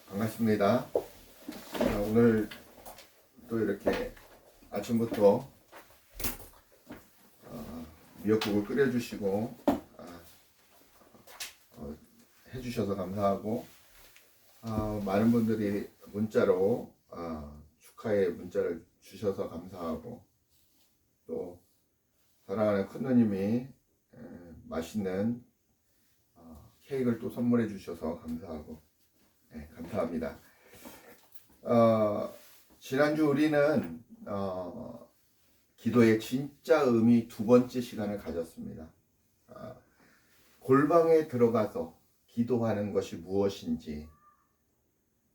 반갑습니다. 오늘 또 이렇게 아침부터 미역국을 끓여주시고 해주셔서 감사하고, 많은 분들이 문자로 축하의 문자를 주셔서 감사하고, 또 사랑하는 큰 누님이 맛있는 케이크를 또 선물해 주셔서 감사하고, 네, 감사합니다. 지난주 우리는 기도의 진짜 의미 두 번째 시간을 가졌습니다. 골방에 들어가서 기도하는 것이 무엇인지,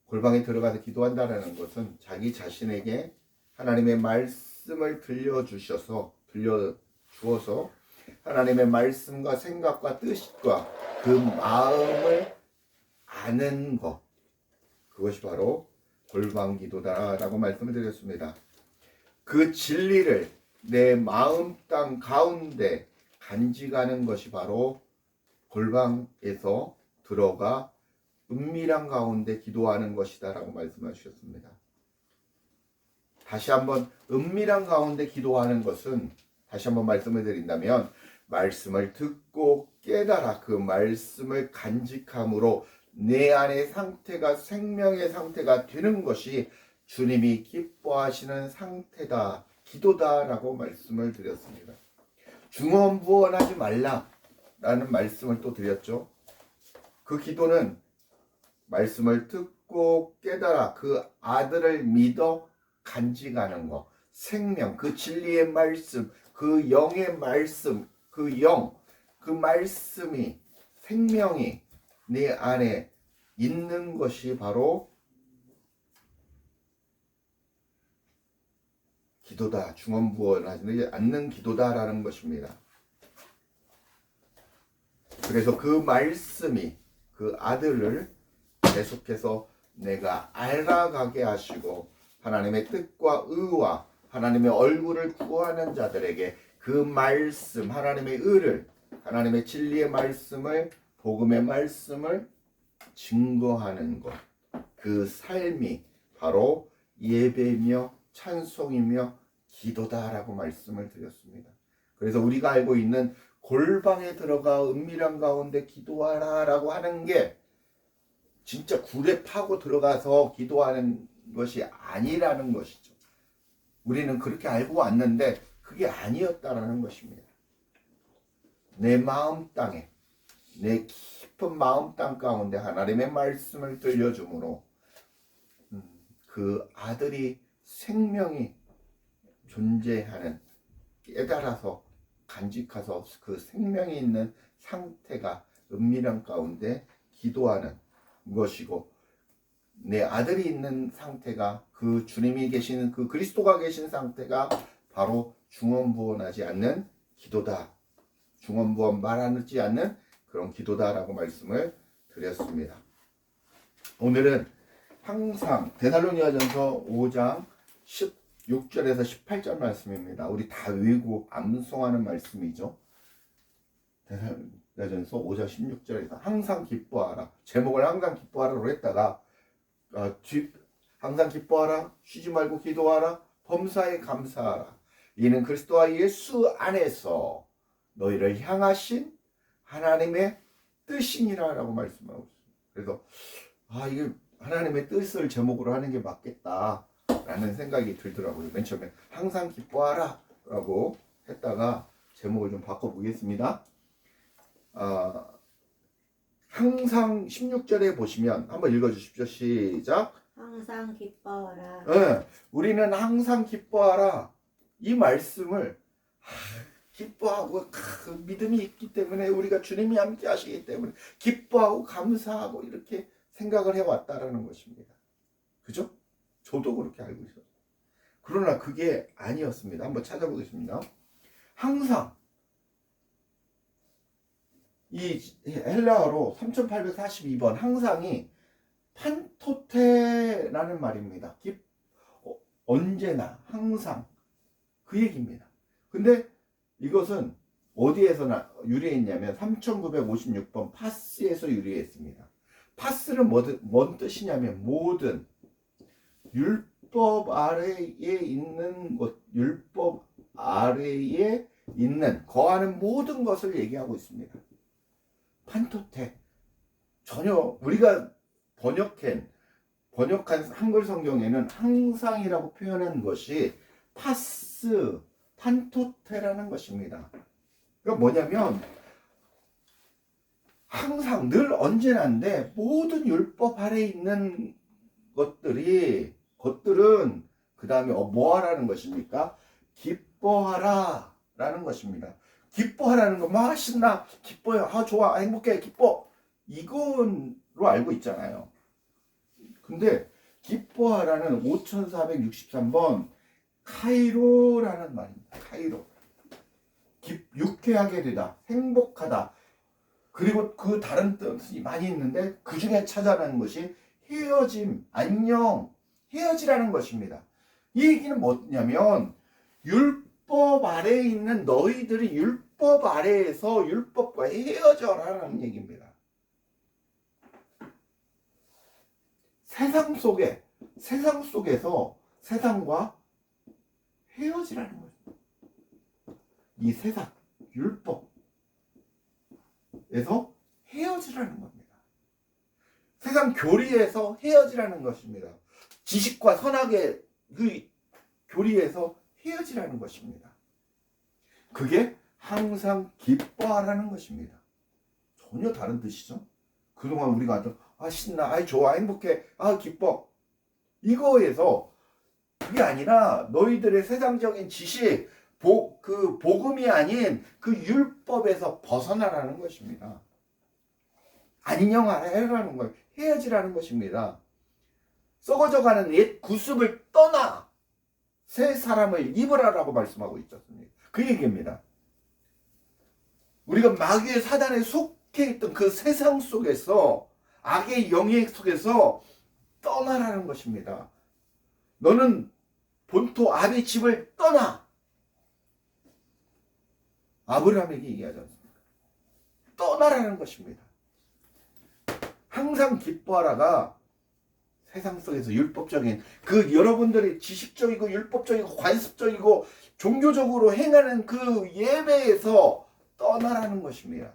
골방에 들어가서 기도한다는 것은 자기 자신에게 하나님의 말씀을 들려주어서 하나님의 말씀과 생각과 뜻과 그 마음을 아는 것, 그것이 바로 골방 기도다라고 말씀을 드렸습니다. 그 진리를 내 마음 땅 가운데 간직하는 것이 바로 골방에서 들어가 은밀한 가운데 기도하는 것이다 라고 말씀하셨습니다. 다시 한번 은밀한 가운데 기도하는 것은, 다시 한번 말씀을 드린다면, 말씀을 듣고 깨달아 그 말씀을 간직함으로 내 안의 상태가 생명의 상태가 되는 것이 주님이 기뻐하시는 상태다, 기도다라고 말씀을 드렸습니다. 중언부언하지 말라라는 말씀을 또 드렸죠. 그 기도는 말씀을 듣고 깨달아 그 아들을 믿어 간직하는 것, 생명, 그 진리의 말씀, 그 영의 말씀, 그 영, 그 말씀이, 생명이 내 안에 있는 것이 바로 기도다, 중언부언하지 않는 기도다라는 것입니다. 그래서 그 말씀이 그 아들을 계속해서 내가 알아가게 하시고, 하나님의 뜻과 의와 하나님의 얼굴을 구하는 자들에게 그 말씀, 하나님의 의를, 하나님의 진리의 말씀을, 복음의 말씀을 증거하는 것, 그 삶이 바로 예배며 찬송이며 기도다라고 말씀을 드렸습니다. 그래서 우리가 알고 있는 골방에 들어가 은밀한 가운데 기도하라라고 하는 게 진짜 굴에 파고 들어가서 기도하는 것이 아니라는 것이죠. 우리는 그렇게 알고 왔는데 그게 아니었다라는 것입니다. 내 마음 땅에, 내 깊은 마음 땅 가운데 하나님의 말씀을 들려주므로 그 아들이 생명이 존재하는, 깨달아서 간직해서 그 생명이 있는 상태가 은밀한 가운데 기도하는 것이고, 내 아들이 있는 상태가, 그 주님이 계시는, 그 그리스도가 계신 상태가 바로 중언부언하지 않는 기도다, 중언부언 말하지 않는 그런 기도다라고 말씀을 드렸습니다. 오늘은 항상 데살로니가전서 5장 16절에서 18절 말씀입니다. 우리 다 외우고 암송하는 말씀이죠. 데살로니가전서 5장 16절에서 항상 기뻐하라, 제목을 항상 기뻐하라로 했다가 항상 기뻐하라, 쉬지 말고 기도하라, 범사에 감사하라, 이는 그리스도와 예수 안에서 너희를 향하신 하나님의 뜻이니라라고 말씀하고 있습니다. 그래서 이게 하나님의 뜻을 제목으로 하는 게 맞겠다라는 생각이 들더라고요. 맨 처음에 항상 기뻐하라 라고 했다가 제목을 좀 바꿔보겠습니다. 항상 16절에 보시면 한번 읽어주십시오. 시작. 항상 기뻐하라. 네, 우리는 항상 기뻐하라, 이 말씀을 기뻐하고 믿음이 있기 때문에, 우리가 주님이 함께 하시기 때문에 기뻐하고 감사하고 이렇게 생각을 해왔다라는 것입니다. 그죠? 저도 그렇게 알고 있었어요. 그러나 그게 아니었습니다. 한번 찾아보겠습니다. 항상, 이 헬라어로 3842번 항상이 판토테라는 말입니다. 언제나, 항상, 그 얘기입니다. 근데 이것은 어디에서 유래했냐면 3956번 파스에서 유래했습니다. 파스는 뭔 뜻이냐면 모든 율법 아래에 있는 것, 율법 아래에 있는 거하는 모든 것을 얘기하고 있습니다. 판토테. 전혀 우리가 번역한 한글 성경에는 항상이라고 표현한 것이 파스, 판토테라는 것입니다. 그러니까 뭐냐면 항상 늘 언제나인데 모든 율법 아래에 있는 것들은 그 다음에 뭐 하라는 것입니까? 기뻐하라 라는 것입니다. 기뻐하라는 거, 막 신나, 기뻐요, 좋아, 행복해, 기뻐, 이걸로 알고 있잖아요. 근데 기뻐하라는 5463번 카이로라는 말입니다. 카이로. 유쾌하게 되다, 행복하다. 그리고 그 다른 뜻이 많이 있는데 그 중에 찾아내는 것이 헤어짐, 안녕, 헤어지라는 것입니다. 이 얘기는 뭐냐면 율법 아래에 있는 너희들이 율법 아래에서 율법과 헤어져라는 얘기입니다. 세상 속에서 세상과 헤어지라는 거죠. 이 세상, 율법에서 헤어지라는 겁니다. 세상 교리에서 헤어지라는 것입니다. 지식과 선악의 그 교리에서 헤어지라는 것입니다. 그게 항상 기뻐하라는 것입니다. 전혀 다른 뜻이죠. 그동안 우리가 신나, 좋아, 행복해, 기뻐, 이거에서 그게 아니라 너희들의 세상적인 지식, 그 복음이 아닌 그 율법에서 벗어나라는 것입니다. 안녕하라는 거예요. 헤어지라는 것입니다. 썩어져가는 옛 구습을 떠나 새 사람을 입으라라고 말씀하고 있었습니다. 그 얘기입니다. 우리가 마귀의 사단에 속해 있던 그 세상 속에서, 악의 영역 속에서 떠나라는 것입니다. 너는 본토 아비 집을 떠나. 아브라함에게 얘기하지 않습니까? 떠나라는 것입니다. 항상 기뻐하라가 세상 속에서 율법적인 그 여러분들이 지식적이고 율법적이고 관습적이고 종교적으로 행하는 그 예배에서 떠나라는 것입니다.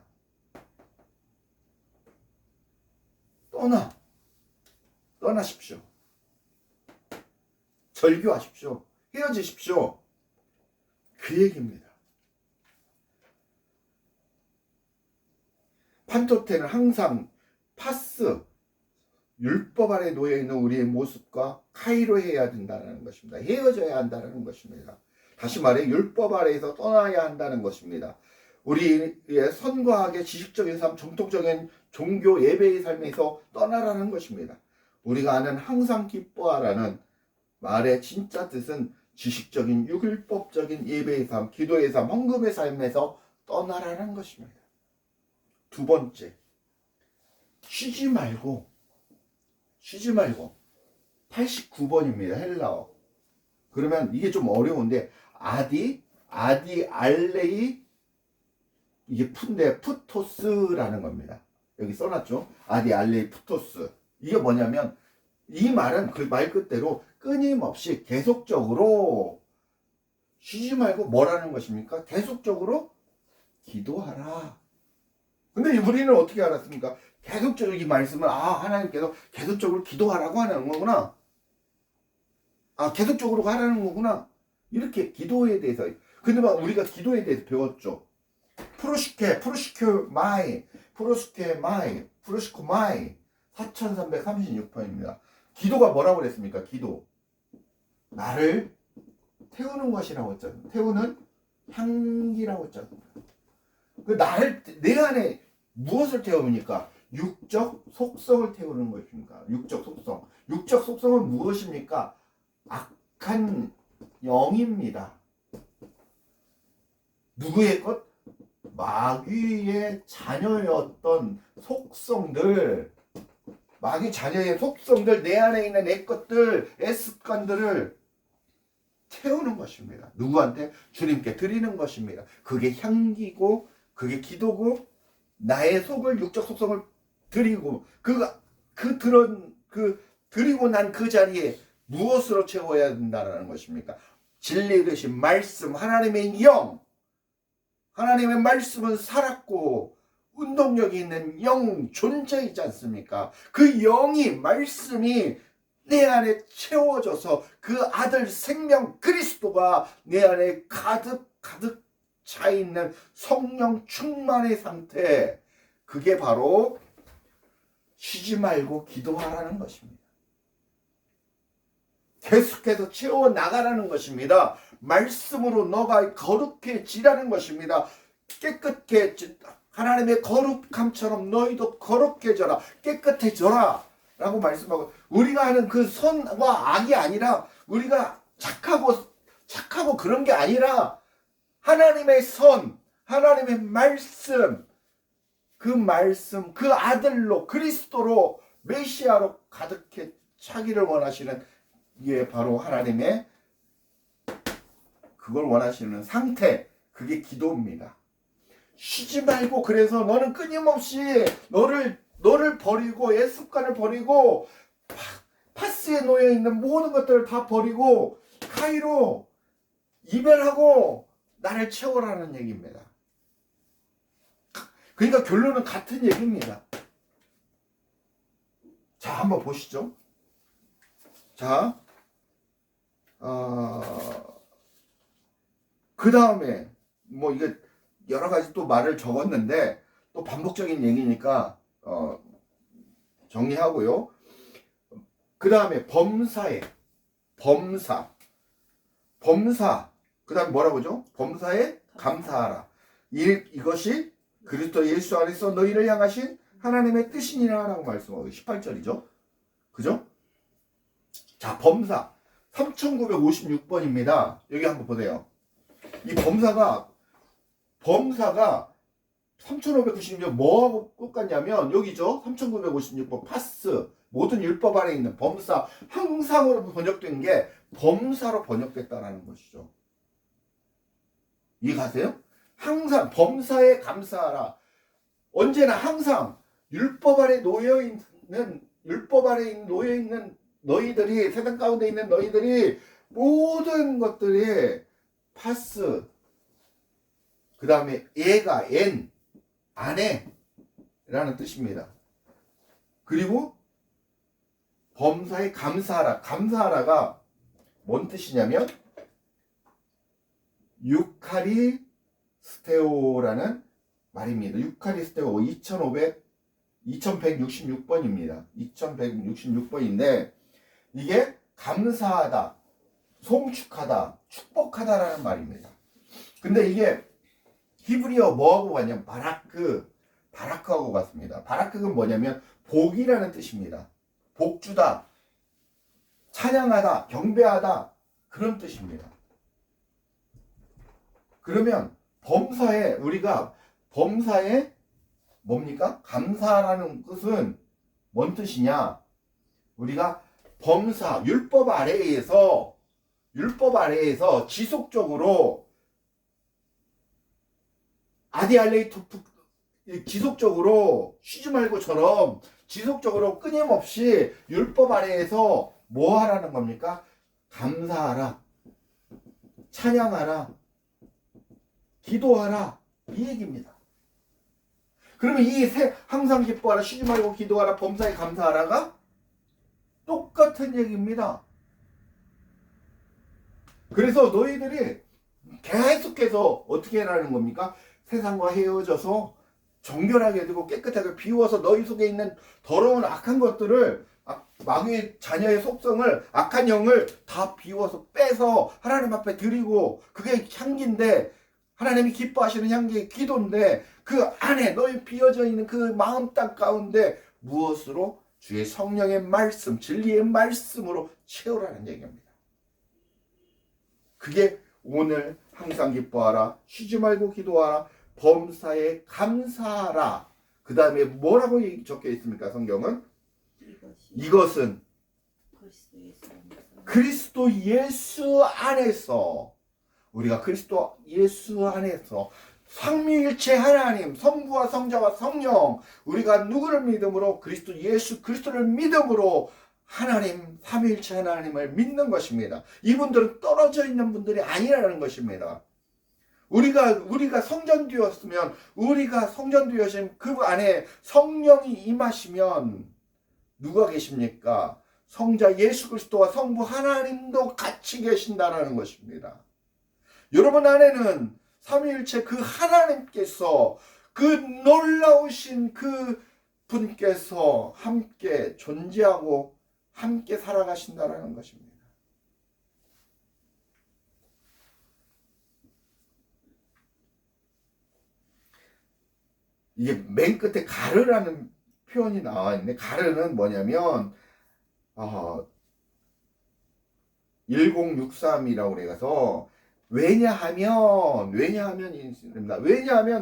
떠나십시오. 절교하십시오. 헤어지십시오. 그 얘기입니다. 판토테는 항상 파스, 율법 아래 놓여있는 우리의 모습과 카이로해야 된다는 것입니다. 헤어져야 한다는 것입니다. 다시 말해 율법 아래에서 떠나야 한다는 것입니다. 우리의 선과하게 지식적인 삶, 정통적인 종교 예배의 삶에서 떠나라는 것입니다. 우리가 아는 항상 기뻐하라는 말의 진짜 뜻은 지식적인 율법적인 예배의 삶, 기도의 삶, 헌금의 삶에서 떠나라는 것입니다. 두 번째, 쉬지 말고 89번입니다. 헬라어. 그러면 이게 좀 어려운데 아디 알레이, 이게 푼데 푸토스라는 겁니다. 여기 써놨죠. 아디 알레이 푸토스. 이게 뭐냐면 이 말은 그 말 그대로 끊임없이 계속적으로 쉬지 말고 뭐라는 것입니까? 계속적으로 기도하라. 근데 우리는 어떻게 알았습니까? 계속적으로 이 말씀을 하나님께서 계속적으로 기도하라고 하는 거구나. 계속적으로 하라는 거구나. 이렇게 기도에 대해서. 근데 막 우리가 기도에 대해서 배웠죠. 프로시코 마이 4336번입니다. 기도가 뭐라고 그랬습니까? 기도. 나를 태우는 것이라고 했잖아요. 태우는 향기라고 했잖아요. 내 안에 무엇을 태웁니까? 육적 속성을 태우는 것입니까? 육적 속성은 무엇입니까? 악한 영입니다. 누구의 것? 마귀의 자녀였던 속성들, 마귀 자녀의 속성들, 내 안에 있는 내 것들, 애 습관들을 태우는 것입니다. 누구한테? 주님께 드리는 것입니다. 그게 향기고, 그게 기도고, 나의 속을, 육적 속성을 드리고, 그 드리고 난 그 자리에 무엇으로 채워야 된다는 것입니까? 진리 되신 말씀, 하나님의 영. 하나님의 말씀은 살았고 운동력이 있는 영 존재이지 않습니까? 그 영이, 말씀이 내 안에 채워져서 그 아들 생명 그리스도가 내 안에 가득 차 있는 성령 충만의 상태, 그게 바로 쉬지 말고 기도하라는 것입니다. 계속해서 채워나가라는 것입니다. 말씀으로 너가 거룩해지라는 것입니다. 깨끗해, 하나님의 거룩함처럼 너희도 거룩해져라, 깨끗해져라 라고 말씀하고, 우리가 하는 그 선과 악이 아니라, 우리가 착하고 그런 게 아니라 하나님의 선, 하나님의 말씀, 그 아들로, 그리스도로, 메시아로 가득해 차기를 원하시는, 이게 바로 하나님의 그걸 원하시는 상태, 그게 기도입니다. 쉬지 말고, 그래서 너는 끊임없이 너를 버리고, 옛 습관을 버리고, 파스에 놓여 있는 모든 것들을 다 버리고 카이로 이별하고 나를 채우라는 얘기입니다. 그러니까 결론은 같은 얘기입니다. 자, 한번 보시죠. 자, 그 다음에 뭐 이게 여러 가지 또 말을 적었는데 또 반복적인 얘기니까 정리하고요. 그 다음에 범사. 그 다음에 뭐라고죠? 범사에 감사하라. 이것이 그리스도 예수 안에서 너희를 향하신 하나님의 뜻이니라 라고 말씀하고 18절이죠. 그죠? 자, 범사 3956번입니다. 여기 한번 보세요. 이 범사가 3596년 뭐하고 똑같냐면 여기죠. 3956번 파스, 모든 율법 안에 있는 범사, 항상으로 번역된 게 범사로 번역됐다는 것이죠. 이해가세요? 항상 범사에 감사하라. 언제나 항상 율법 아래 놓여 있는 너희들이, 세상 가운데 있는 너희들이 모든 것들이 파스, 그 다음에 애가 아내라는 뜻입니다. 그리고 범사에 감사하라. 감사하라가 뭔 뜻이냐면 유카리스테오라는 말입니다. 유카리스테오 2166번입니다. 2166번인데 이게 감사하다, 송축하다, 축복하다라는 말입니다. 근데 이게 히브리어 뭐하고 같냐면 바라크하고 같습니다. 바라크는 뭐냐면 복이라는 뜻입니다. 복주다, 찬양하다, 경배하다, 그런 뜻입니다. 그러면 우리가 범사에 뭡니까? 감사라는 뜻은 뭔 뜻이냐? 우리가 범사, 율법 아래에서 지속적으로 아디알레이토프, 지속적으로 쉬지 말고처럼 지속적으로 끊임없이 율법 아래에서 뭐 하라는 겁니까? 감사하라, 찬양하라, 기도하라, 이 얘기입니다. 그러면 항상 기뻐하라, 쉬지 말고 기도하라, 범사에 감사하라가 똑같은 얘기입니다. 그래서 너희들이 계속해서 어떻게 하라는 겁니까? 세상과 헤어져서 정결하게 되고 깨끗하게 비워서 너희 속에 있는 더러운 악한 것들을, 마귀의 자녀의 속성을, 악한 영을 다 비워서 빼서 하나님 앞에 드리고, 그게 향기인데, 하나님이 기뻐하시는 향기의 기도인데, 그 안에 너희 비어져 있는 그 마음 땅 가운데 무엇으로? 주의 성령의 말씀, 진리의 말씀으로 채우라는 얘기입니다. 그게 오늘 항상 기뻐하라, 쉬지 말고 기도하라, 범사에 감사하라. 그 다음에 뭐라고 적혀 있습니까? 성경은 이것은 그리스도 예수 안에서, 우리가 그리스도 예수 안에서 삼위일체 하나님, 성부와 성자와 성령, 우리가 누구를 믿음으로? 그리스도 예수 그리스도를 믿음으로 하나님, 삼위일체 하나님을 믿는 것입니다. 이분들은 떨어져 있는 분들이 아니라는 것입니다. 우리가 성전되었으면, 우리가 성전되어진 그 안에 성령이 임하시면 누가 계십니까? 성자 예수 그리스도와 성부 하나님도 같이 계신다라는 것입니다. 여러분 안에는 삼위일체 그 하나님께서, 그 놀라우신 그 분께서 함께 존재하고 함께 살아가신다라는 것입니다. 이게 맨 끝에 가르라는 표현이 나와 있는데, 가르는 뭐냐면 1063이라고 그래서, 왜냐하면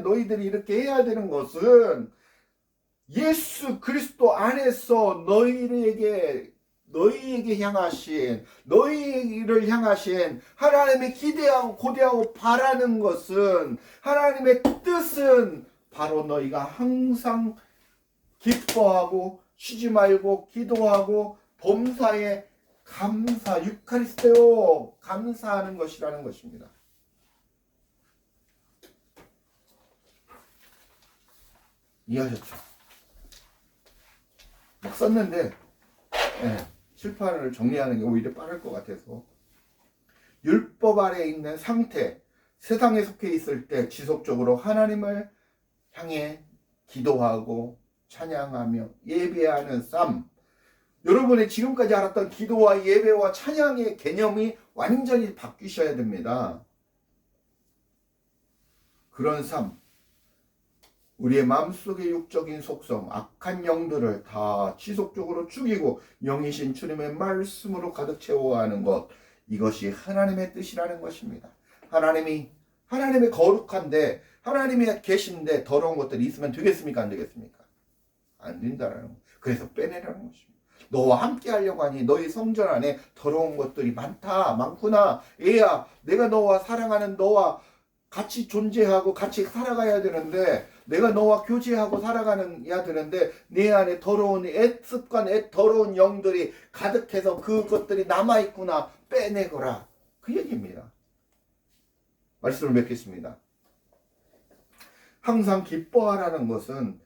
너희들이 이렇게 해야 되는 것은 예수 그리스도 안에서 너희를 향하신 하나님의 기대하고 고대하고 바라는 것은, 하나님의 뜻은 바로 너희가 항상 기뻐하고 쉬지 말고 기도하고 범사에 감사, 유카리스테오, 감사하는 것이라는 것입니다. 이해하셨죠? 막 썼는데 칠판을 정리하는 게 오히려 빠를 것 같아서, 율법 아래에 있는 상태, 세상에 속해 있을 때 지속적으로 하나님을 향해 기도하고 찬양하며 예배하는 삶, 여러분의 지금까지 알았던 기도와 예배와 찬양의 개념이 완전히 바뀌셔야 됩니다. 그런 삶, 우리의 마음속의 육적인 속성, 악한 영들을 다 지속적으로 죽이고 영이신 주님의 말씀으로 가득 채워가는 것, 이것이 하나님의 뜻이라는 것입니다. 하나님의 거룩한데, 하나님이 계신데 더러운 것들이 있으면 되겠습니까? 안 되겠습니까? 안 된다라는 거. 그래서 빼내라는 것입니다. 너와 함께 하려고 하니 너희 성전 안에 더러운 것들이 많구나. 얘야, 내가 너와 사랑하는 너와 같이 존재하고 같이 살아가야 되는데, 내가 너와 교제하고 살아가야 되는데, 내 안에 더러운 습관, 더러운 영들이 가득해서 그것들이 남아있구나. 빼내거라. 그 얘기입니다. 말씀을 맺겠습니다. 항상 기뻐하라는 것은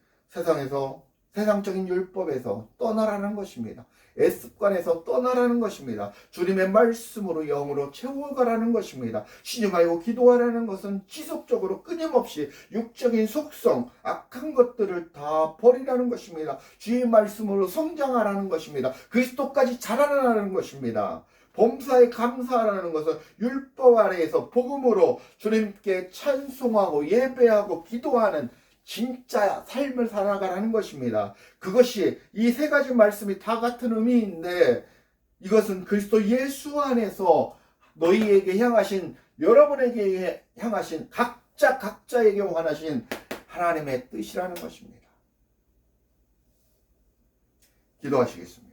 세상적인 율법에서 떠나라는 것입니다. 습관에서 떠나라는 것입니다. 주님의 말씀으로 영으로 채워가라는 것입니다. 쉬지 말고 기도하라는 것은 지속적으로 끊임없이 육적인 속성, 악한 것들을 다 버리라는 것입니다. 주의 말씀으로 성장하라는 것입니다. 그리스도까지 자라나라는 것입니다. 범사에 감사하라는 것은 율법 아래에서 복음으로 주님께 찬송하고 예배하고 기도하는 진짜 삶을 살아가라는 것입니다. 그것이 이 세 가지 말씀이 다 같은 의미인데, 이것은 그리스도 예수 안에서 너희에게 향하신, 여러분에게 향하신, 각자에게 원하신 하나님의 뜻이라는 것입니다. 기도하시겠습니다.